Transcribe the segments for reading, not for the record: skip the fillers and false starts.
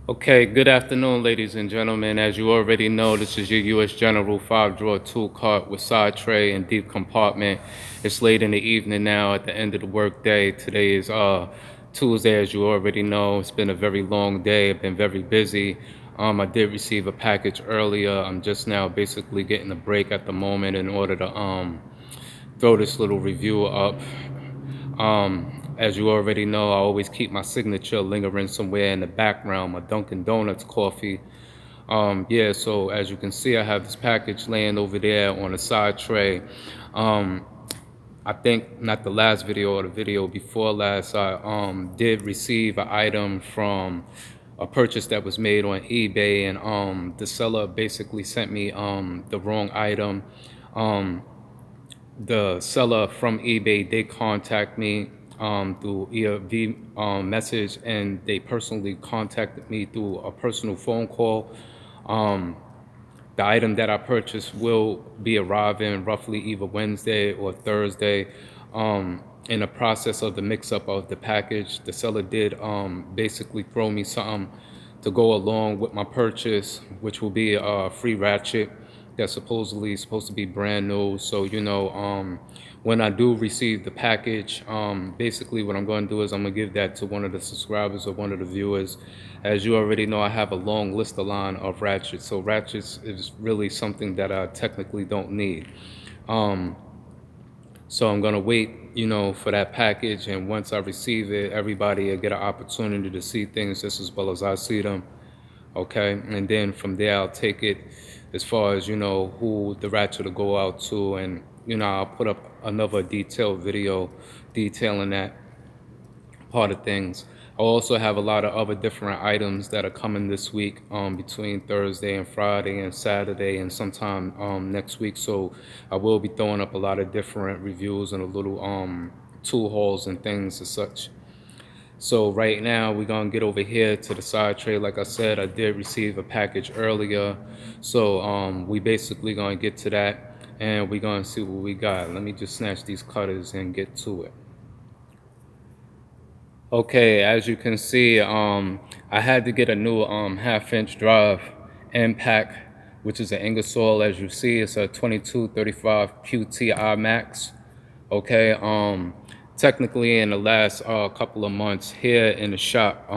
Okay, good afternoon, ladies and gentlemen. As you already know, this is your U.S. General 5-drawer tool cart with side tray and deep compartment. It's late in the evening now at the end of the work day. Today is Tuesday, as you already know. It's been a very long day. I've been very busy. I did receive a package earlier. I'm just now basically getting a break at the moment in order to throw this little review up. As you already know, I always keep my signature lingering somewhere in the background, my Dunkin' Donuts coffee. Yeah, so as you can see, I have this package laying over there on a side tray. Um, I think not the last video or the video before last, I did receive an item from a purchase that was made on eBay, and the seller basically sent me the wrong item. Um, the seller from eBay did contact me through EV message, and they personally contacted me through a personal phone call. Um, the item that I purchased will be arriving roughly either Wednesday or Thursday. In the process of the mix-up of the package, the seller did basically throw me something to go along with my purchase, which will be a free ratchet that's supposedly supposed to be brand new. So, when I do receive the package, basically what I'm going to do is I'm going to give that to one of the subscribers or one of the viewers. As you already know, I have a long list of line of ratchets. So ratchets is really something that I technically don't need. So I'm gonna wait, for that package, and once I receive it, everybody will get an opportunity to see things just as well as I see them. Okay, and then from there I'll take it as far as who the ratchet will go out to, and I'll put up another detailed video detailing that part of things. I also have a lot of other different items that are coming this week, between Thursday and Friday and Saturday and sometime next week. So I will be throwing up a lot of different reviews and a little tool hauls and things as such. So right now we're gonna get over here to the side tray. Like I said, I did receive a package earlier. So we basically gonna get to that, and we're gonna see what we got. Let me just snatch these cutters and get to it. Okay, as you can see, I had to get a new half-inch drive impact, which is an Ingersoll. As you see, it's a 2235QTIMAX. Okay, technically in the last couple of months here in the shop,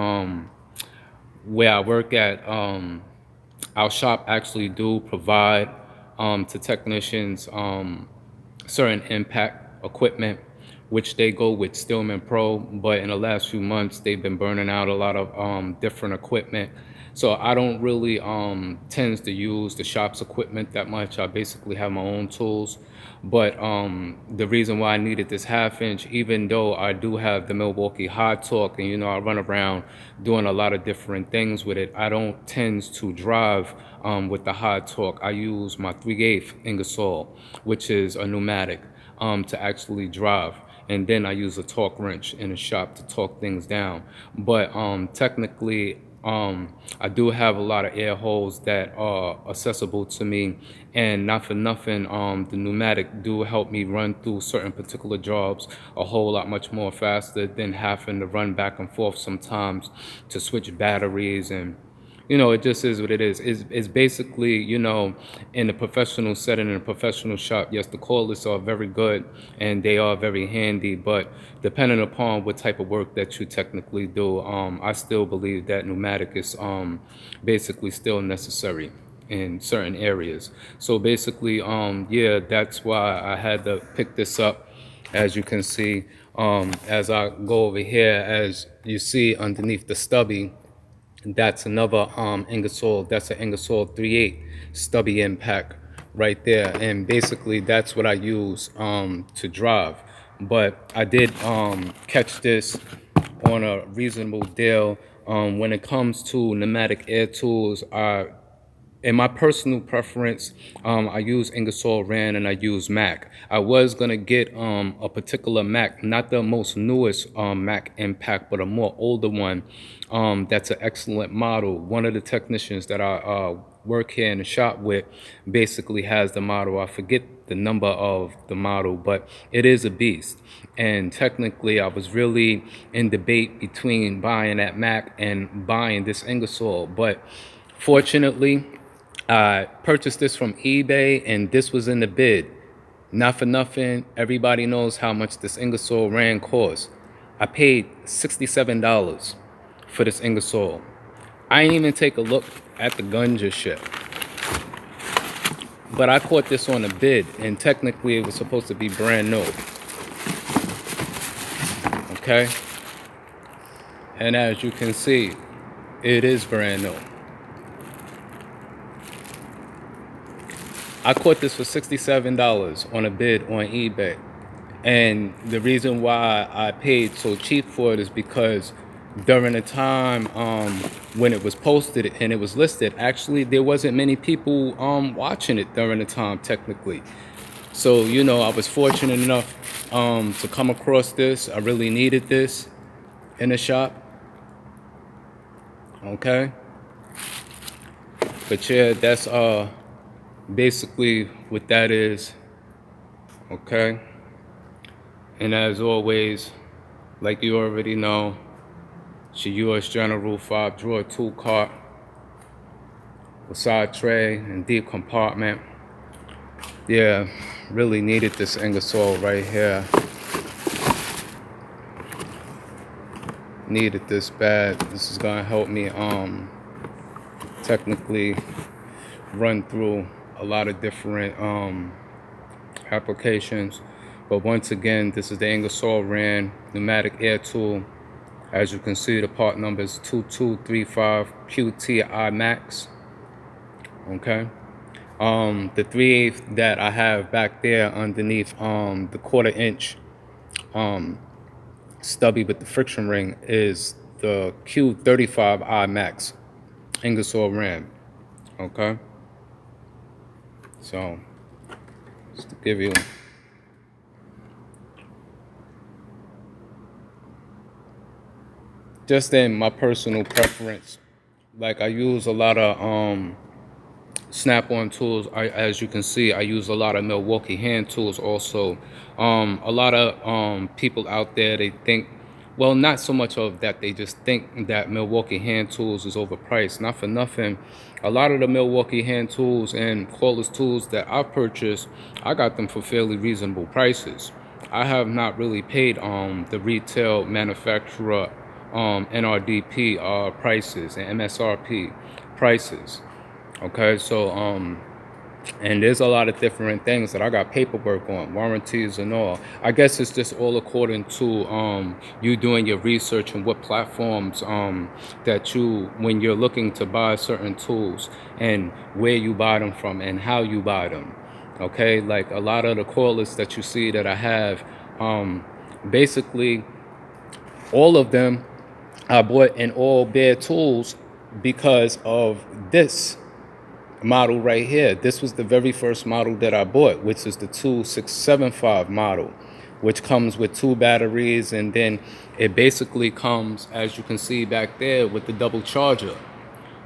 where I work at, our shop actually do provide to technicians certain impact equipment, which they go with Stillman Pro. But in the last few months, they've been burning out a lot of different equipment. So I don't really tends to use the shop's equipment that much. I basically have my own tools. But the reason why I needed this half-inch, even though I do have the Milwaukee high torque, and I run around doing a lot of different things with it, I don't tend to drive with the high torque. I use my 3/8 Ingersoll, which is a pneumatic, to actually drive. And then I use a torque wrench in the shop to torque things down. But technically, I do have a lot of air holes that are accessible to me, and not for nothing, the pneumatic do help me run through certain particular jobs a whole lot much more faster than having to run back and forth sometimes to switch batteries. And it just is what it is. It's basically, in a professional setting, in a professional shop, yes, the cordless are very good and they are very handy, but depending upon what type of work that you technically do, I still believe that pneumatic is basically still necessary in certain areas. So basically, yeah, that's why I had to pick this up. As you can see, as I go over here, as you see underneath the stubby, that's another Ingersoll. That's an Ingersoll 3/8 stubby impact right there, and basically that's what I use to drive. But I did catch this on a reasonable deal. When it comes to pneumatic air tools, I in my personal preference, I use Ingersoll Rand and I use Mac. I was gonna get a particular Mac, not the most newest Mac Impact, but a more older one. That's an excellent model. One of the technicians that I work here in the shop with basically has the model. I forget the number of the model, but it is a beast. And technically, I was really in debate between buying that Mac and buying this Ingersoll, but fortunately, I purchased this from eBay and this was in the bid. Not for nothing, everybody knows how much this Ingersoll Rand costs. I paid $67 for this Ingersoll. I ain't even take a look at the gun just yet. But I caught this on a bid and technically it was supposed to be brand new. Okay? And as you can see, it is brand new. I caught this for $67 on a bid on eBay. And the reason why I paid so cheap for it is because during the time when it was posted and it was listed, actually there wasn't many people watching it during the time technically. So, you know, I was fortunate enough to come across this. I really needed this in the shop. Okay. But yeah, that's basically what that is. Okay. And as always, like you already know, it's your US General 5-drawer tool cart with side tray and deep compartment. Yeah, really needed this Ingersoll right here. Needed this bad. This is gonna help me technically run through a lot of different applications. But once again, this is the Ingersoll Rand pneumatic air tool. As you can see, the part number is 2235QTIMAX. Okay. The 3/8 that I have back there underneath the 1/4 inch stubby with the friction ring is the Q35IMAX Ingersoll Rand. Okay. So just to give you just in my personal preference, like I use a lot of snap-on tools. As you can see, I use a lot of Milwaukee hand tools also. A lot of people out there, they think, well, not so much of that, they just think that Milwaukee hand tools is overpriced. Not for nothing, a lot of the Milwaukee hand tools and cordless tools that I purchased, I got them for fairly reasonable prices. I have not really paid the retail manufacturer NRDP prices and MSRP prices. Okay, so and there's a lot of different things that I got paperwork on, warranties and all. I guess it's just all according to you doing your research and what platforms that you, when you're looking to buy certain tools, and where you buy them from and how you buy them. Okay, like a lot of the cordless that you see that I have, basically all of them I bought in all bare tools because of this model right here. This was the very first model that I bought, which is the 2675 model, which comes with 2 batteries, and then it basically comes, as you can see back there, with the double charger.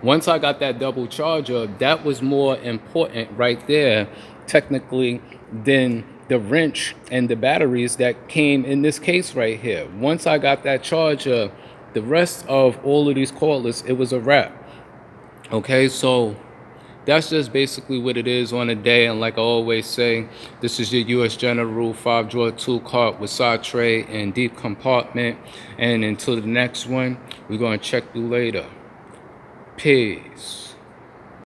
Once I got that double charger, that was more important right there technically than the wrench and the batteries that came in this case right here. Once I got that charger, the rest of all of these cordless, it was a wrap. Okay, so that's just basically what it is on a day. And like I always say, this is your US General 5-drawer tool cart with side tray and deep compartment. And until the next one, we're going to check you later. Peace.